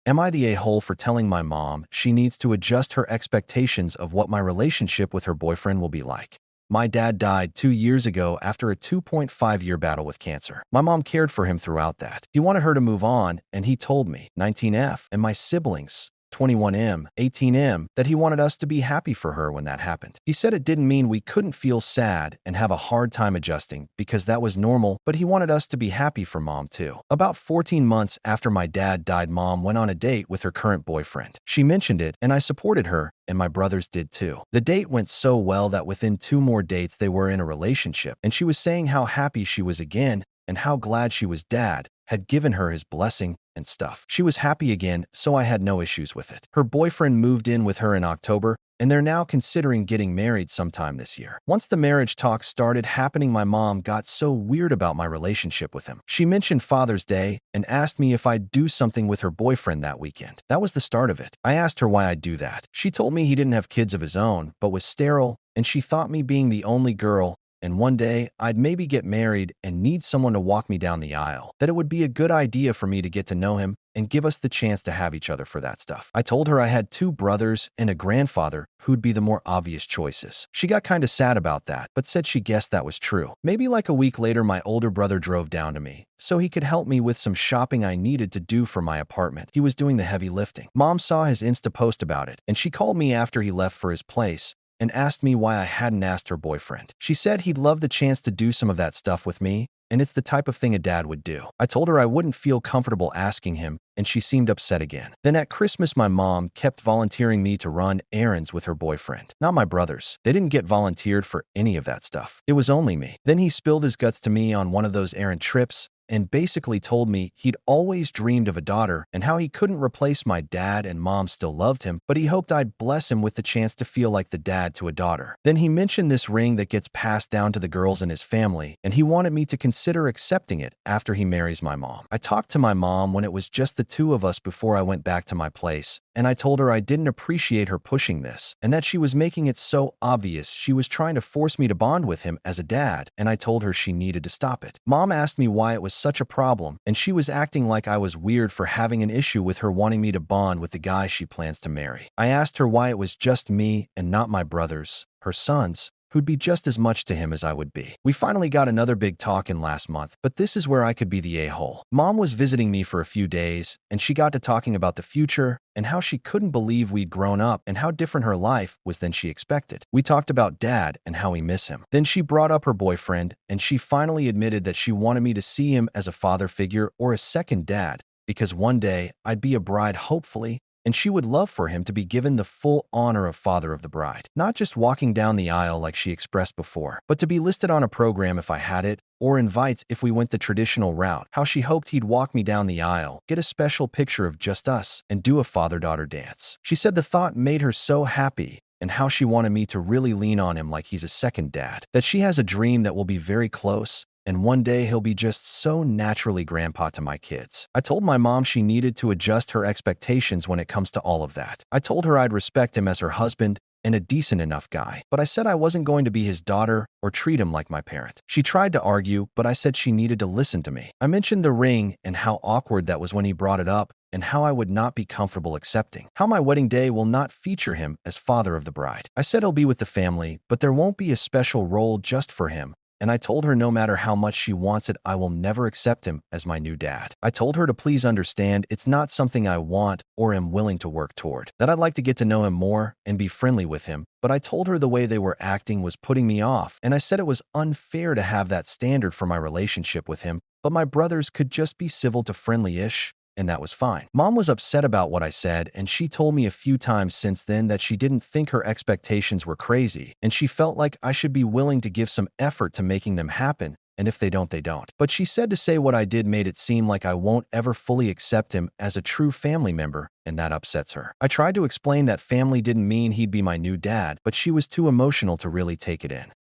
Am I the a-hole for telling my mom she needs to adjust her expectations of what my relationship with her boyfriend will be like? My dad died 2 years ago after a 2.5-year battle with cancer. My mom cared for him throughout that. He wanted her to move on, and he told me, 19F, and my siblings, 21M, 18M, that he wanted us to be happy for her when that happened. He said it didn't mean we couldn't feel sad and have a hard time adjusting because that was normal, but he wanted us to be happy for mom too. About 14 months after my dad died, mom went on a date with her current boyfriend. She mentioned it, and I supported her, and my brothers did too. The date went so well that within 2 more dates they were in a relationship, and she was saying how happy she was again and how glad she was dad had given her his blessing and stuff. She was happy again, so I had no issues with it. Her boyfriend moved in with her in October, and they're now considering getting married sometime this year. Once the marriage talks started happening, my mom got so weird about my relationship with him. She mentioned Father's Day and asked me if I'd do something with her boyfriend that weekend. That was the start of it. I asked her why I'd do that. She told me he didn't have kids of his own, but was sterile, and she thought me being the only girl and one day I'd maybe get married and need someone to walk me down the aisle, that it would be a good idea for me to get to know him and give us the chance to have each other for that stuff. I told her I had 2 brothers and a grandfather who'd be the more obvious choices. She got kinda sad about that, but said she guessed that was true. Maybe like a week later, my older brother drove down to me so he could help me with some shopping I needed to do for my apartment. He was doing the heavy lifting. Mom saw his Insta post about it, and she called me after he left for his place and asked me why I hadn't asked her boyfriend. She said he'd love the chance to do some of that stuff with me, and it's the type of thing a dad would do. I told her I wouldn't feel comfortable asking him, and she seemed upset again. Then at Christmas, my mom kept volunteering me to run errands with her boyfriend. Not my brothers. They didn't get volunteered for any of that stuff. It was only me. Then he spilled his guts to me on one of those errand trips, and basically told me he'd always dreamed of a daughter and how he couldn't replace my dad and mom still loved him, but he hoped I'd bless him with the chance to feel like the dad to a daughter. Then he mentioned this ring that gets passed down to the girls in his family, and he wanted me to consider accepting it after he marries my mom. I talked to my mom when it was just the 2 of us before I went back to my place, and I told her I didn't appreciate her pushing this, and that she was making it so obvious she was trying to force me to bond with him as a dad, and I told her she needed to stop it. Mom asked me why it was such a problem, and she was acting like I was weird for having an issue with her wanting me to bond with the guy she plans to marry. I asked her why it was just me and not my brothers, her sons, who'd be just as much to him as I would be. We finally got another big talk in last month, but this is where I could be the a-hole. Mom was visiting me for a few days, and she got to talking about the future and how she couldn't believe we'd grown up and how different her life was than she expected. We talked about dad and how we miss him. Then she brought up her boyfriend, and she finally admitted that she wanted me to see him as a father figure or a second dad, because one day I'd be a bride, hopefully, and she would love for him to be given the full honor of father of the bride. Not just walking down the aisle like she expressed before, but to be listed on a program if I had it, or invites if we went the traditional route. How she hoped he'd walk me down the aisle, get a special picture of just us, and do a father-daughter dance. She said the thought made her so happy, and how she wanted me to really lean on him like he's a second dad. That she has a dream that will be very close, and one day he'll be just so naturally grandpa to my kids. I told my mom she needed to adjust her expectations when it comes to all of that. I told her I'd respect him as her husband and a decent enough guy, but I said I wasn't going to be his daughter or treat him like my parent. She tried to argue, but I said she needed to listen to me. I mentioned the ring and how awkward that was when he brought it up, and how I would not be comfortable accepting. How my wedding day will not feature him as father of the bride. I said he'll be with the family, but there won't be a special role just for him, and I told her no matter how much she wants it, I will never accept him as my new dad. I told her to please understand it's not something I want or am willing to work toward, that I'd like to get to know him more and be friendly with him, but I told her the way they were acting was putting me off, and I said it was unfair to have that standard for my relationship with him, but my brothers could just be civil to friendly-ish, and that was fine. Mom was upset about what I said, and she told me a few times since then that she didn't think her expectations were crazy, and she felt like I should be willing to give some effort to making them happen, and if they don't, they don't. But she said to say what I did made it seem like I won't ever fully accept him as a true family member, and that upsets her. I tried to explain that family didn't mean he'd be my new dad, but she was too emotional to really take it in.